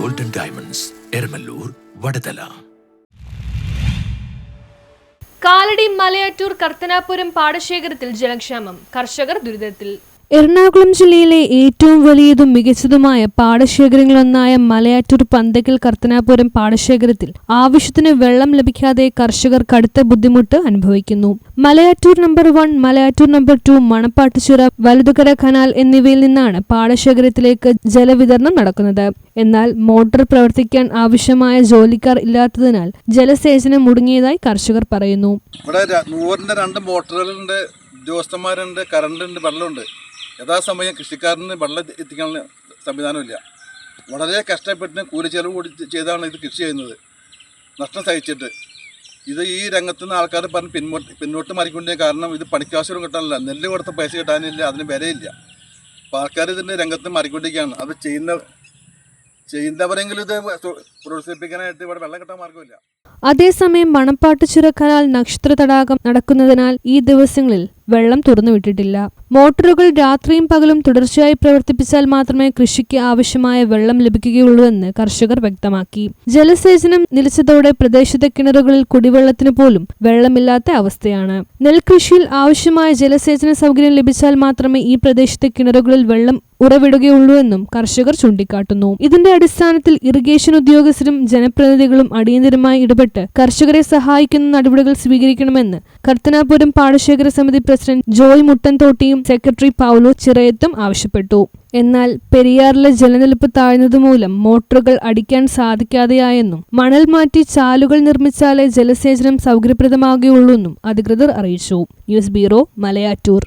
Golden diamonds Eramalloor Vadathala. Kalady Malayattoor Karthanapuram പാടശേഖരത്തിൽ ജലക്ഷാമം, കർഷകർ ദുരിതത്തിൽ. എറണാകുളം ജില്ലയിലെ ഏറ്റവും വലിയതും മികച്ചതുമായ പാടശേഖരങ്ങളൊന്നായ മലയാറ്റൂർ പന്തക്കൽ കർത്തനാപുരം പാടശേഖരത്തിൽ ആവശ്യത്തിന് വെള്ളം ലഭിക്കാതെ കർഷകർ കടുത്ത ബുദ്ധിമുട്ട് അനുഭവിക്കുന്നു. Malayattoor number 1, Malayattoor number 2, Manappattuchira, Valuthukara canal എന്നിവയിൽ നിന്നാണ് പാടശേഖരത്തിലേക്ക് ജലവിതരണം നടക്കുന്നത്. എന്നാൽ മോട്ടോർ പ്രവർത്തിക്കാൻ ആവശ്യമായ ജോലിക്കാർ ഇല്ലാത്തതിനാൽ ജലസേചനം മുടങ്ങിയതായി കർഷകർ പറയുന്നു. ഇവിടെ 100-2 മോട്ടോറുകളുണ്ട്, ഉദ്യോഗസ്ഥന്മാരുണ്ട്, കറണ്ടുണ്ട്, വെള്ളമുണ്ട്. യഥാസമയം കൃഷിക്കാരന് വെള്ളം എത്തിക്കാനുള്ള സംവിധാനമില്ല. വളരെ കഷ്ടപ്പെട്ട് കൂലിച്ചെലവ് കൂടി ചെയ്താണ് ഇത് കൃഷി ചെയ്യുന്നത്, നഷ്ടം സഹിച്ചിട്ട്. ഇത് ഈ രംഗത്തു നിന്ന് ആൾക്കാർ പറഞ്ഞ് പിന്നോട്ട് മാറിക്കൊണ്ടേ. കാരണം ഇത് പണിക്കാശും കിട്ടാനില്ല, നെല്ല് കൊടുത്ത പൈസ കിട്ടാനില്ല, അതിന് വിലയില്ല. അപ്പോൾ ആൾക്കാർ ഇതിൻ്റെ രംഗത്ത് മാറിക്കൊണ്ടിരിക്കുകയാണ്. അത് ചെയ്യുന്നവരെങ്കിലും ഇത് പ്രോത്സാഹിപ്പിക്കാനായിട്ട് ഇവിടെ വെള്ളം കിട്ടാൻ മാർഗമില്ല. അതേസമയം മണപ്പാട്ടുചിറ കനാൽ നക്ഷത്ര തടാകം നടക്കുന്നതിനാൽ ഈ ദിവസങ്ങളിൽ വെള്ളം തുറന്നുവിട്ടിട്ടില്ല. മോട്ടോറുകൾ രാത്രിയും പകലും തുടർച്ചയായി പ്രവർത്തിപ്പിച്ചാൽ മാത്രമേ കൃഷിക്ക് ആവശ്യമായ വെള്ളം ലഭിക്കുകയുള്ളൂവെന്ന് കർഷകർ വ്യക്തമാക്കി. ജലസേചനം നിലച്ചതോടെ പ്രദേശത്തെ കിണറുകളിൽ കുടിവെള്ളത്തിന് പോലും വെള്ളമില്ലാത്ത അവസ്ഥയാണ്. നെൽകൃഷിയിൽ ആവശ്യമായ ജലസേചന സൗകര്യം ലഭിച്ചാൽ മാത്രമേ ഈ പ്രദേശത്തെ കിണറുകളിൽ വെള്ളം ഉറവിടുകയുള്ളൂവെന്നും കർഷകർ ചൂണ്ടിക്കാട്ടുന്നു. ഇതിന്റെ അടിസ്ഥാനത്തിൽ ഇറിഗേഷൻ ഉദ്യോഗസ്ഥരും ജനപ്രതിനിധികളും അടിയന്തരമായി ഇടപെട്ട് കർഷകരെ സഹായിക്കുന്ന നടപടികൾ സ്വീകരിക്കണമെന്ന് കർത്തനാപുരം പാടശേഖര സമിതി പ്രസിഡന്റ് ജോയ് മുട്ടൻതോട്ടിയും സെക്രട്ടറി പൗലോ ചിറയത്തും ആവശ്യപ്പെട്ടു. എന്നാൽ പെരിയാറിലെ ജലനിരപ്പ് താഴ്ന്നതുമൂലം മോട്ടോറുകൾ അടിക്കാൻ സാധിക്കാതെയായെന്നും മണൽ മാറ്റി ചാലുകൾ നിർമ്മിച്ചാലേ ജലസേചനം സൗകര്യപ്രദമാകുകയുള്ളൂവെന്നും അധികൃതർ അറിയിച്ചു. News bureau, Malayattoor.